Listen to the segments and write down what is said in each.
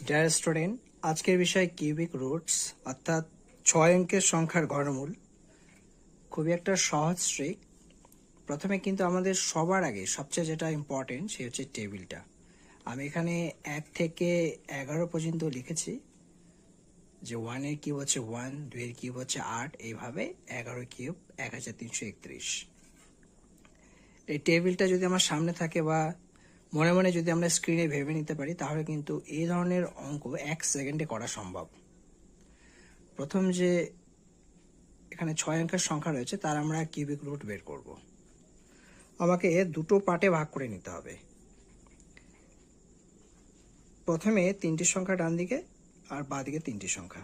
Dear student, আজকের বিষয় cubic roots অর্থাৎ 6 অঙ্কের সংখ্যার ঘনমূল। খুবই একটা সহজ ট্রিক। প্রথমে কিন্তু আমাদের সবার আগে সবচেয়ে যেটা ইম্পর্টেন্ট সে হচ্ছে টেবিলটা। আমি এখানে 1 থেকে 11 পর্যন্ত লিখেছি যে 1 এর কিউব হচ্ছে 1, 2 এর কিউব হচ্ছে 8, এইভাবে 11 কিউব 1331। এই টেবিলটা যদি আমার সামনে থাকে বা মনে মনে যদি আমরা স্ক্রিনে ভেবে নিতে পারি তাহলে কিন্তু এই ধরনের অঙ্ক 1 সেকেন্ডে করা সম্ভব। প্রথম যে এখানে 6 অঙ্কের সংখ্যা রয়েছে তার আমরা কিউবিক রুট বের করব। আমাকে দুটো পার্টে ভাগ করে নিতে হবে। প্রথমে 3টি সংখ্যা ডান দিকে আর বাঁ দিকে 3টি সংখ্যা।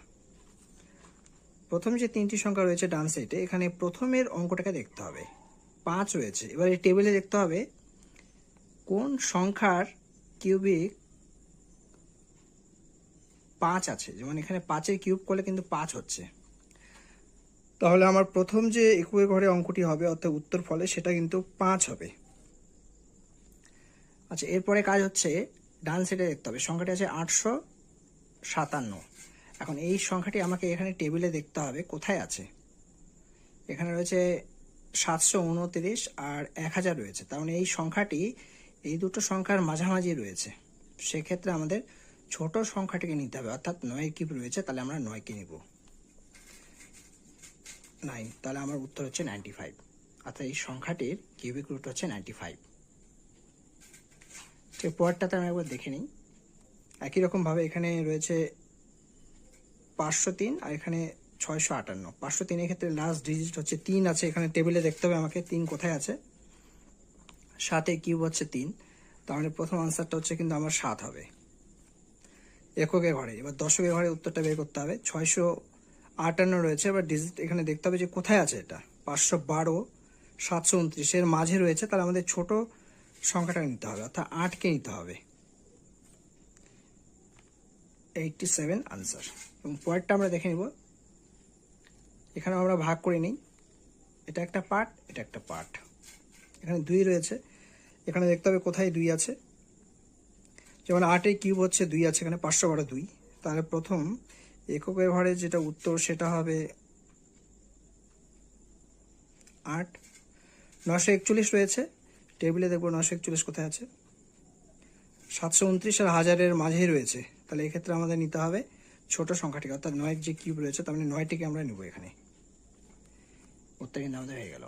প্রথম যে 3টি সংখ্যা রয়েছে ডান সাইডে, এখানে প্রথমের অঙ্কটাকে দেখতে হবে। 5 রয়েছে। এবার এই টেবিলে দেখতে হবে কোন সংখ্যার কিউবিক 5 আছে। যেমন এখানে 5-এর কিউব করলে কিন্তু 5 হচ্ছে। তাহলে আমার প্রথম যে একুয়ে ঘরে অঙ্কটি হবে অর্থাৎ উত্তর ফলে সেটা কিন্তু 5 হবে। আচ্ছা, এরপরে কাজ হচ্ছে ডান সাইডে দেখতে হবে সংখ্যাটি আছে 857। এখন এই সংখ্যাটি আমাকে এখানে টেবিলে দেখতে হবে কোথায় আছে। এখানে রয়েছে 729 আর 1000 রয়েছে। তার মানে এই সংখ্যাটি এই দুটো সংখ্যার মাঝামাঝি রয়েছে। সেক্ষেত্রে আমাদের ছোট সংখ্যাটিকে নিতে হবে, অর্থাৎ 9 কিউব রয়েছে, তাহলে আমরা 9কে নিব। 9, তাহলে আমার উত্তর হচ্ছে 95। অর্থাৎ এই সংখ্যাটির কিউবিক রুট হচ্ছে 95। ঠিক পরেরটাতে আমরা একবার দেখে নিই। একই রকমভাবে এখানে রয়েছে 503 আর এখানে 658। 503 এর ক্ষেত্রে লাস্ট ডিজিট হচ্ছে 3 আছে। এখানে টেবিলে দেখতে হবে আমাকে 3 কোথায় আছে। 7 এর কিউব হচ্ছে 3, তাহলে প্রথম আনসারটা হচ্ছে কিন্তু আমার 7 হবে এককের ঘরে। এবার দশকের ঘরে উত্তরটা বের করতে হবে। 658 রয়েছে। এবার ডিজিট এখানে দেখতে হবে যে কোথায় আছে এটা। 512, 729 এর মাঝে রয়েছে। তাহলে আমাদের ছোট সংখ্যাটা নিতে হবে, অর্থাৎ 8কে নিতে হবে। 87 আনসার। এবং পরেরটা আমরা দেখে নিব। এখানে আমরা ভাগ করে নিই। এটা একটা পার্ট, এটা একটা পার্ট। এখানে 2 রয়েছে। এখানে দেখতে হবে কোথায় 2 আছে। যেমন 8-এর কিউব হচ্ছে 2 আছে, এখানে 512 2। তাহলে প্রথম এককের ঘরে যেটা উত্তর সেটা হবে 8। 941 রয়েছে। টেবিলে দেখবো 941 কোথায় আছে। 729 আর 1000-এর মাঝেই রয়েছে। তাহলে এক্ষেত্রে আমাদের নিতে হবে ছোট সংখ্যাটিকে, অর্থাৎ 9 যে কিউব রয়েছে তার মানে 9টিকে আমরা নেব এখানে। উত্তর কিন্তু আমাদের হয়ে গেল।